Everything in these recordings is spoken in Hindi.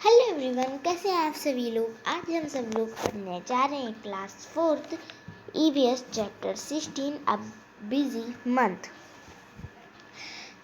हेलो एवरीवन, कैसे हैं आप सभी लोग। आज हम सब लोग पढ़ने जा रहे हैं class 4th EVS chapter 16 a busy month.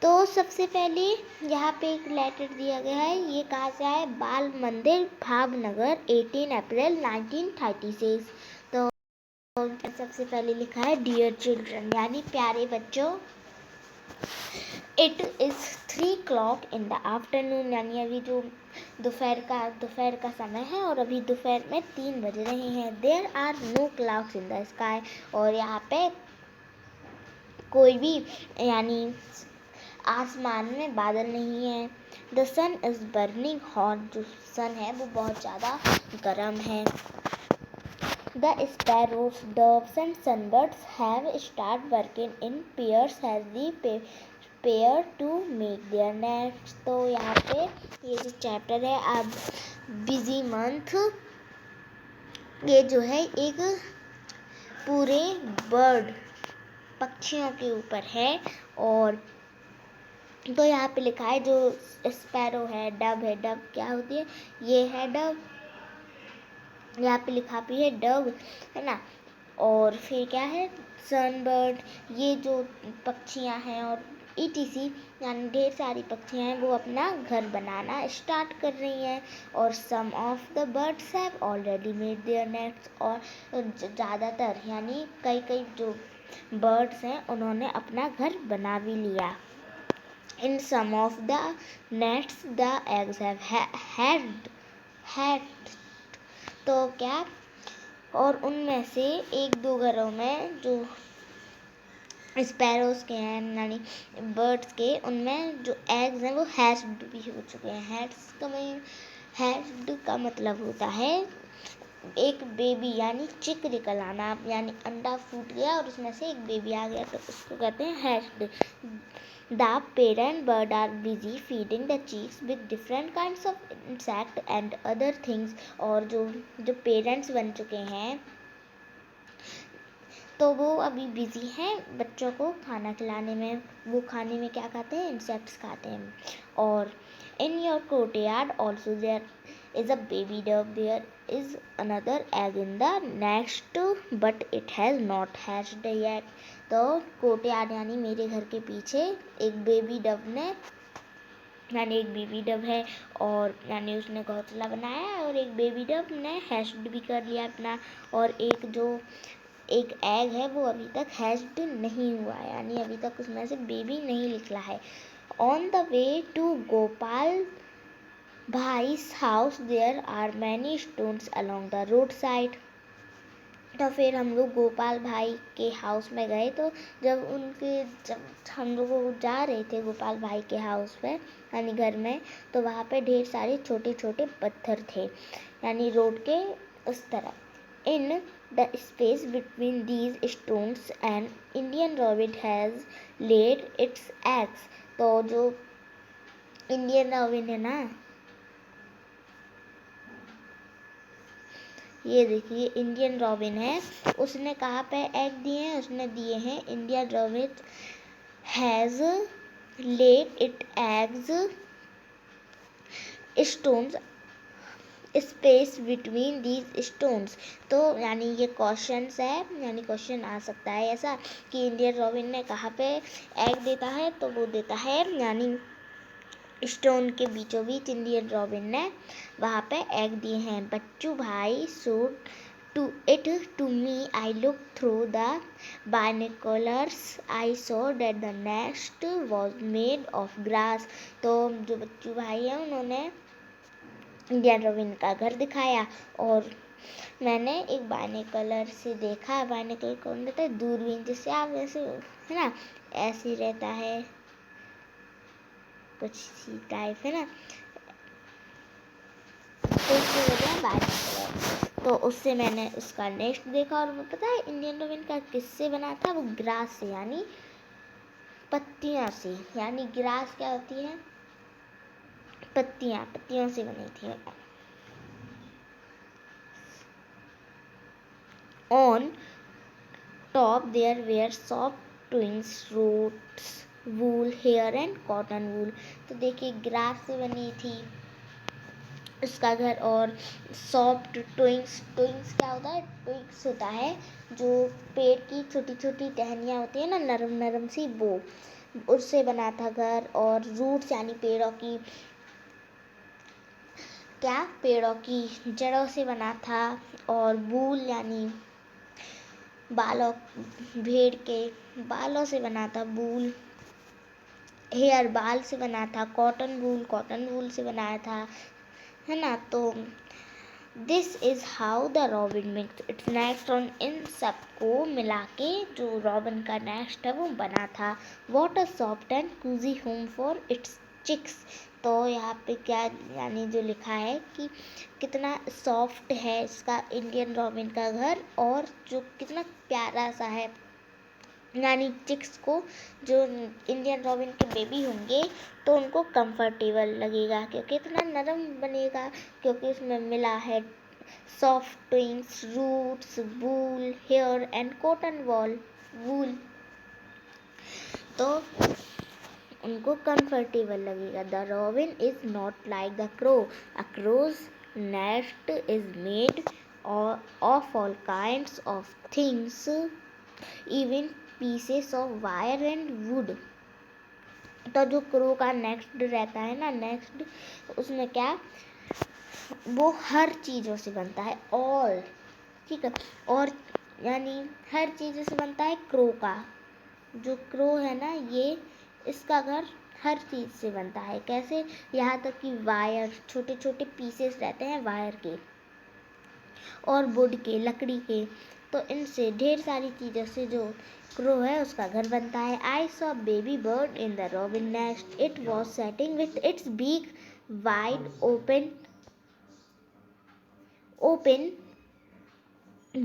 तो सबसे पहले यहाँ पे एक लेटर दिया गया है। ये कहाँ से है? बाल मंदिर भावनगर 18 अप्रैल 1936। तो सबसे पहले लिखा है डियर चिल्ड्रन, यानी प्यारे बच्चों। It is 3 o'clock in the afternoon, यानी अभी जो दोपहर का समय है और अभी दोपहर में 3 बज रहे हैं। There are no clouds in the sky, और यहाँ पे कोई भी यानी आसमान में बादल नहीं है। The sun is burning hot, जो सन है वो बहुत ज़्यादा गर्म है। The sparrows, doves and sunbirds have started working in pairs as the pair to make their nests। तो यहाँ पे ये जो चैप्टर है अब बिजी मंथ, ये जो है एक पूरे बर्ड पक्षियों के ऊपर है। और तो यहाँ पे लिखा है जो स्पैरो है, डव है। डव क्या होती है? ये है डव। यहाँ पे लिखा भी है डव, है ना। और फिर क्या है? सनबर्ड, ये जो पक्षियाँ हैं, और ETC यानी ढेर सारी पक्षियाँ हैं, वो अपना घर बनाना स्टार्ट कर रही हैं। और some of the birds have already made their nests, और ज़्यादातर यानी कई जो बर्ड्स हैं उन्होंने अपना घर बना भी लिया। In some of the nests the eggs have had तो क्या, और उनमें से एक दो घरों में जो स्पैरोज के हैं यानी बर्ड्स के, उनमें जो एग्स हैं वो हैच्ड भी हो चुके हैं। हैच्ड का मतलब होता है एक बेबी यानी चिक निकल आना, यानी अंडा फूट गया और उसमें से एक बेबी आ गया, तो उसको कहते हैं hatched. The parent bird are busy feeding the chicks with different kinds of insect and other things। और जो पेरेंट्स बन चुके हैं तो वो अभी बिजी हैं बच्चों को खाना खिलाने में। वो खाने में क्या खाते हैं? इंसेक्ट्स खाते हैं। और in your courtyard also there is a baby dove, there is another egg in the next but it has not hatched yet. तो कोर्टयार्ड यानी मेरे घर के पीछे एक बेबी डव ने, यानी एक बेबी डव है, और यानी उसने घोंसला बनाया है, और एक बेबी डव ने हैच्ड भी कर लिया अपना। और एक एग है वो अभी तक हैच्ड नहीं हुआ है, यानी अभी तक उसमें से बेबी नहीं निकला है। On the way to Gopal bhai's house there are many stones along the road side. तो फिर हम लोग गोपाल भाई के हाउस में गए। तो जब हम लोग जा रहे थे गोपाल भाई के हाउस पे यानी घर में, तो वहाँ पे ढेर सारे छोटे छोटे पत्थर थे, यानी रोड के उस तरफ। In the space between these stones and Indian robin has laid its eggs. तो जो इंडियन रॉबिन है ना, ये देखिए इंडियन रॉबिन है, उसने कहाँ पे एग दिए हैं? उसने दिए हैं Indian robin has laid it eggs stones space between these stones. तो यानी ये क्वेश्चंस है, यानी क्वेश्चन आ सकता है ऐसा कि इंडियन रॉबिन ने कहाँ पे एग देता है? तो वो देता है यानी स्टोन के बीचों बीच इंडियन रॉबिन ने वहाँ पे एग दिए हैं। बच्चू भाई showed to me, I looked through the binoculars, I saw that the nest was made of grass। तो जो बच्चू भाई है उन्होंने इंडियन रॉबिन का घर दिखाया, और मैंने एक बाइनोकुलर से देखा। बाइनोकुलर कौन रहता है? दूरबीन, जिससे आप ऐसे, है ना, ऐसे ही रहता है कुछ सी टाइप, है ना, तो उससे होता है बाइनोकुलर। तो उससे मैंने उसका नेस्ट देखा, और वो पता है इंडियन रॉबिन का किससे बना था? वो ग्रास से, यानी पत्तियां से। यानी ग्रास क्या होती है? पत्तियों से बनी थी। On top there were soft twigs roots wool hair and cotton wool. तो देखिए ग्रास से बनी थी, उसका घर। और सॉफ्ट ट्विंग्स, ट्विंग्स क्या होता है? ट्विंग्स होता है जो पेड़ की छोटी छोटी टहनियाँ होती है ना, नरम नरम सी, वो उससे बना था घर। और रूट्स यानी पेड़ों की, क्या, पेड़ों की जड़ों से बना था। और बूल यानी बालों, भेड़ के बालों से बना था बूल। हेयर, बाल से बना था। कॉटन वूल, कॉटन वूल से बनाया था, है ना। तो this is how the robin makes its nest. और इन सबको मिला के जो रॉबिन का नेस्ट है वो बना था। What a soft and cosy home for its chicks. तो यहाँ पे क्या यानी जो लिखा है कि कितना सॉफ्ट है इसका इंडियन रॉबिन का घर, और जो कितना प्यारा सा है, यानी चिक्स को, जो इंडियन रॉबिन के बेबी होंगे तो उनको कंफर्टेबल लगेगा, क्योंकि इतना नरम बनेगा, क्योंकि उसमें मिला है soft twigs, roots, wool, hair and cotton wool. तो उनको कंफर्टेबल लगेगा। The robin is not like the crow. A crow's nest is made of all kinds of things, even pieces of wire and wood. तो जो क्रो का नेक्स्ट रहता है ना, नेक्स्ट, उसमें क्या, वो हर चीज़ों से बनता है, ऑल, ठीक है। और यानी हर चीज़ों से बनता है क्रो का। जो क्रो है ना, ये, इसका घर हर चीज़ से बनता है। कैसे? यहाँ तक कि वायर, छोटे छोटे पीसेस रहते हैं वायर के और वुड के, लकड़ी के। तो इनसे ढेर सारी चीज़ों से जो क्रो है उसका घर बनता है। I saw baby bird in the robin nest, it was setting with its beak wide open.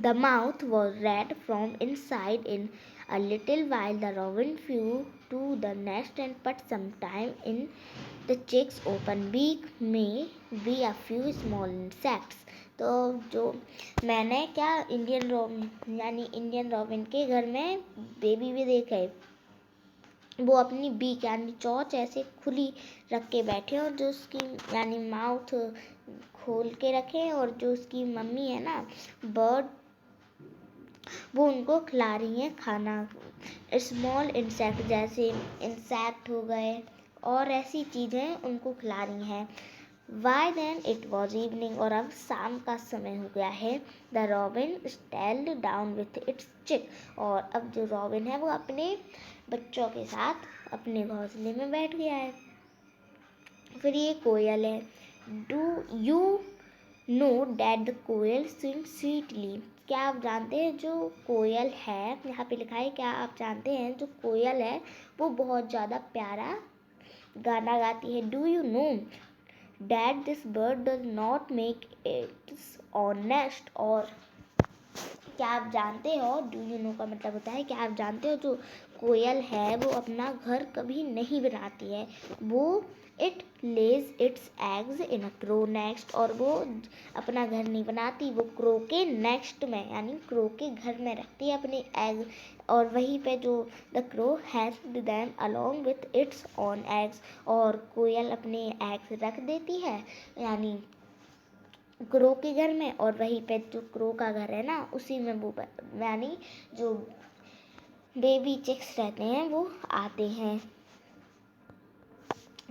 The mouth was red from inside. In a little while the robin flew to the nest and put some time in the chick's open beak may be a few small insects. तो जो मैंने क्या, इंडियन रॉबिन यानी इंडियन रॉबिन के घर में बेबी भी देखे, वो अपनी बीक यानी चोंच ऐसे खुली रख के बैठे, और जो उसकी यानी माउथ खोल के रखे, और जो उसकी मम्मी है ना बर्ड, वो उनको खिला रही हैं खाना। स्मॉल इंसेक्ट, जैसे इंसेक्ट हो गए और ऐसी चीज़ें उनको खिला रही हैं। Why then it was evening, और अब शाम का समय हो गया है। The robin settled down with its chick, और अब जो रॉबिन है वो अपने बच्चों के साथ अपने घोंसले में बैठ गया है। फिर ये कोयल है। Do you know that the koel sing sweetly. क्या आप जानते हैं जो कोयल है, यहाँ पे लिखा है, क्या आप जानते हैं जो कोयल है वो बहुत ज़्यादा प्यारा गाना गाती है। Do you know that this bird does not make it's on nest. और क्या आप जानते हो, डू यू नो का मतलब होता है क्या आप जानते हो, जो कोयल है वो अपना घर कभी नहीं बनाती है। वो it Lay's it's eggs in a crow nest, और वो अपना घर नहीं बनाती, वो क्रो के नेस्ट में यानी क्रो के घर में रखती है अपने एग। और वहीं पे जो the crow hedged them along with its on eggs, और कोयल अपने एग्स रख देती है यानी क्रो के घर में, और वहीं पे जो क्रो का घर है ना उसी में वो यानी जो बेबी चिक्स रहते हैं वो आते हैं।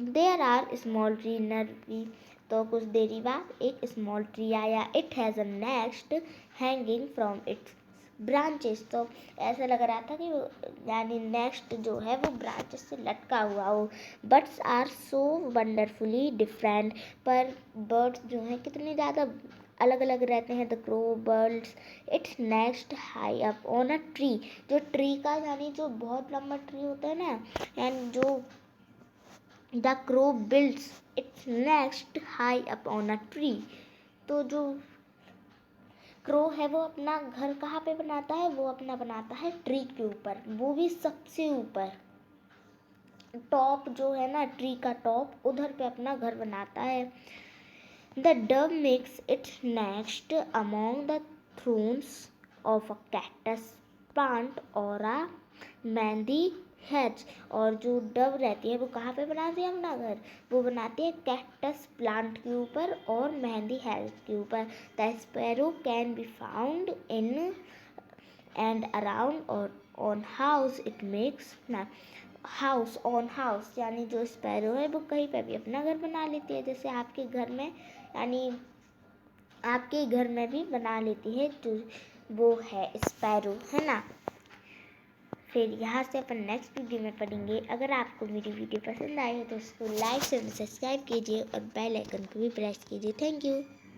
There are small tree nursery. तो कुछ देरी बाद एक स्मॉल ट्री आया। It has a nest hanging from its branches. तो ऐसा लग रहा था कि वो यानी नेस्ट जो है वो ब्रांचेस से लटका हुआ हो। Birds are so wonderfully different. पर बर्ड्स जो हैं कितने ज़्यादा अलग अलग रहते हैं। The crow birds its nest high up on a tree. जो ट्री का यानी जो बहुत लंबा ट्री होता है ना, एंड जो the crow builds it's nest high up on a tree. तो जो क्रो है वो अपना घर कहाँ पे बनाता है, वो अपना बनाता है ट्री के ऊपर, वो भी सबसे ऊपर टॉप जो है ना, ट्री का टॉप, उधर पे अपना घर बनाता है। The Dove makes its nest among the thrones of a cactus plant और अ मेहंदी हैच। और जो डव रहती है वो कहाँ पे बनाती है अपना घर? वो बनाती है कैक्टस प्लांट के ऊपर और मेहंदी हैज के ऊपर। The sparrow can be found in and around और ऑन हाउस इट मेक्स ना हाउस ऑन हाउस, यानी जो स्पैरो है वो कहीं पे भी अपना घर बना लेती है, जैसे आपके घर में, यानी आपके घर में भी बना लेती है, जो वो है स्पैरो, है ना। फिर यहाँ से अपन नेक्स्ट वीडियो में पढ़ेंगे। अगर आपको मेरी वीडियो पसंद आई है तो उसको लाइक शेयर सब्सक्राइब कीजिए और बेल आइकन को भी प्रेस कीजिए। Thank you.